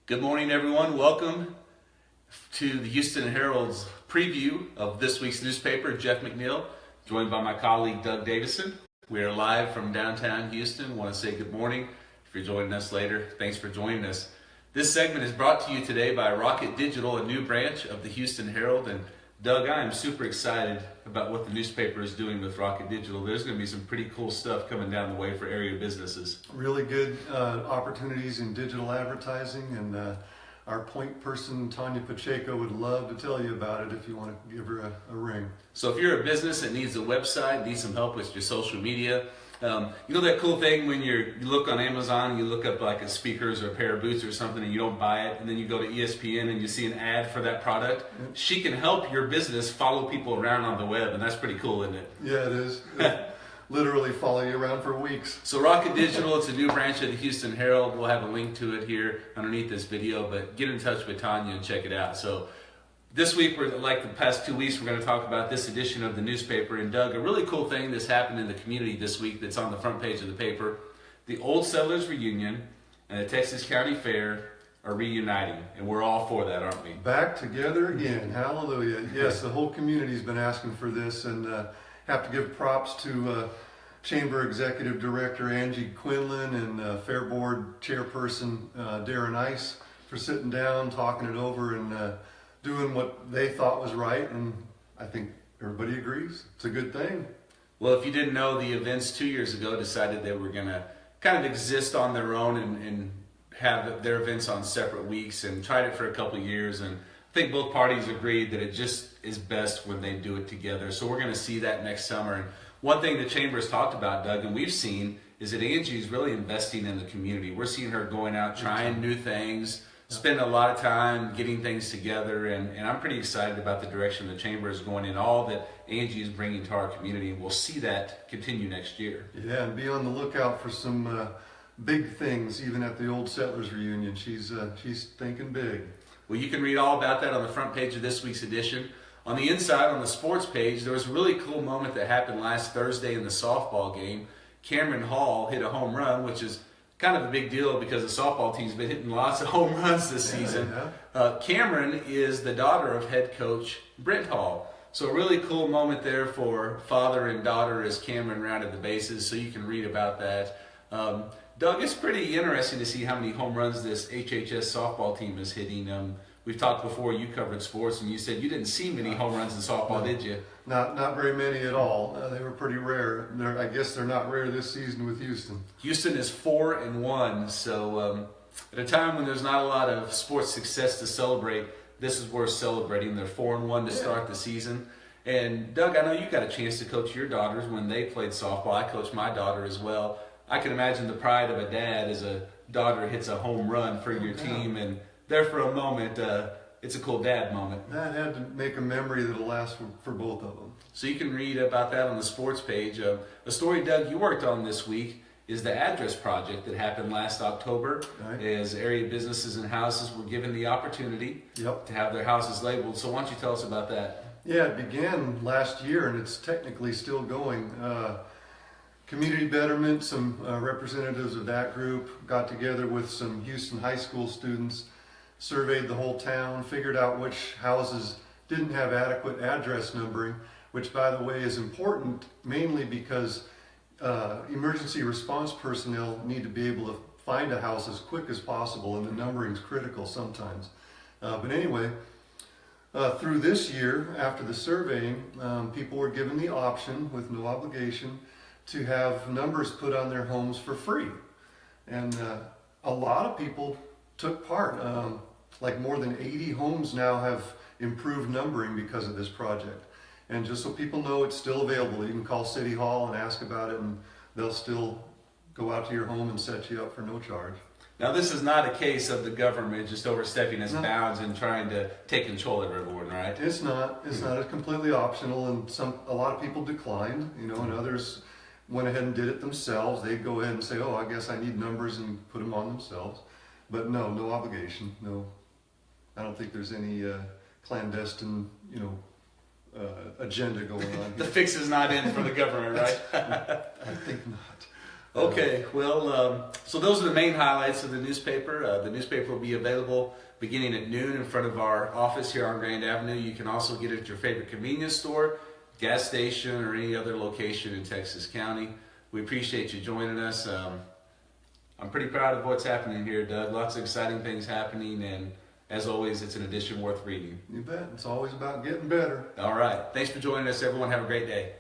Good morning, everyone. Welcome to the Houston Herald's preview of this week's newspaper. Jeff McNiell, joined by my colleague Doug Davison. We are live from downtown Houston. Want to say good morning. If you're joining us later, thanks for joining us. This segment is brought to you today by Rocket Digital, a new branch of the Houston Herald. And Doug, I am super excited about what the newspaper is doing with Rocket Digital. There's going to be some pretty cool stuff coming down the way for area businesses. Really good opportunities in digital advertising, and our point person, Tanya Pacheco, would love to tell you about it if you want to give her a ring. So if you're a business that needs a website, needs some help with your social media, you know that cool thing when you look on Amazon and you look up like a speakers or a pair of boots or something and you don't buy it, and then you go to ESPN and you see an ad for that product? Yep. She can help your business follow people around on the web, and that's pretty cool, isn't it? Yeah, it is. Literally follow you around for weeks. So Rocket Digital, it's a new branch of the Houston Herald. We'll have a link to it here underneath this video, but get in touch with Tanya and check it out. So this week, like the past 2 weeks, we're going to talk about this edition of the newspaper. And Doug, a really cool thing that's happened in the community this week that's on the front page of the paper: the Old Settlers Reunion and the Texas County Fair are reuniting, and we're all for that, aren't we? Back together again. Hallelujah. Yes, the whole community's been asking for this, and have to give props to Chamber Executive Director Angie Quinlan and Fair Board Chairperson Darren Ice for sitting down, talking it over, and doing what they thought was right, and I think everybody agrees. It's a good thing. Well, if you didn't know, the events 2 years ago decided they were going to kind of exist on their own and have their events on separate weeks, and tried it for a couple of years, and I think both parties agreed that it just is best when they do it together. So we're going to see that next summer. And one thing the Chamber has talked about, Doug, and we've seen, is that Angie is really investing in the community. We're seeing her going out, trying new things, spend a lot of time getting things together, and I'm pretty excited about the direction the Chamber is going in, all that Angie is bringing to our community, and we'll see that continue next year. Yeah, and be on the lookout for some big things, even at the Old Settlers Reunion. She's thinking big. Well, you can read all about that on the front page of this week's edition. On the inside, on the sports page, there was a really cool moment that happened last Thursday in the softball game. Cameron Hall hit a home run, which is kind of a big deal because the softball team's been hitting lots of home runs this season. Cameron is the daughter of head coach Brent Hall. So a really cool moment there for father and daughter as Cameron rounded the bases, so you can read about that. Doug, it's pretty interesting to see how many home runs this HHS softball team is hitting. We've talked before, you covered sports, and you said you didn't see many home runs in softball, did you? Not very many at all. They were pretty rare. I guess they're not rare this season with Houston. Houston is 4-1, so at a time when there's not a lot of sports success to celebrate, this is worth celebrating. They're 4-1 to start the season. And Doug, I know you got a chance to coach your daughters when they played softball. I coached my daughter as well. I can imagine the pride of a dad as a daughter hits a home run for your team, and there for a moment, it's a cool dad moment. That had to make a memory that'll last for both of them. So you can read about that on the sports page. A story, Doug, you worked on this week is the address project that happened last October. Right. As area businesses and houses were given the opportunity to have their houses labeled. So why don't you tell us about that? Yeah, it began last year, and it's technically still going. Community Betterment, some representatives of that group got together with some Houston high school students, surveyed the whole town, figured out which houses didn't have adequate address numbering, which, by the way, is important mainly because emergency response personnel need to be able to find a house as quick as possible, and the numbering's critical sometimes. But anyway, through this year, after the surveying, people were given the option with no obligation to have numbers put on their homes for free. And a lot of people took part. Like more than 80 homes now have improved numbering because of this project. And just so people know, it's still available. You can call City Hall and ask about it, and they'll still go out to your home and set you up for no charge. Now, this is not a case of the government just overstepping its bounds and trying to take control of everyone, right? It's not. It's not. It's completely optional, and a lot of people declined, and others went ahead and did it themselves. They'd go ahead and say, oh, I guess I need numbers, and put them on themselves. But no obligation. No, I don't think there's any clandestine, agenda going on here. The fix is not in for the government, right? I think not. Okay, well, so those are the main highlights of the newspaper. The newspaper will be available beginning at noon in front of our office here on Grand Avenue. You can also get it at your favorite convenience store, gas station, or any other location in Texas County. We appreciate you joining us. I'm pretty proud of what's happening here, Doug. Lots of exciting things happening, and as always, it's an edition worth reading. You bet. It's always about getting better. All right. Thanks for joining us, everyone. Have a great day.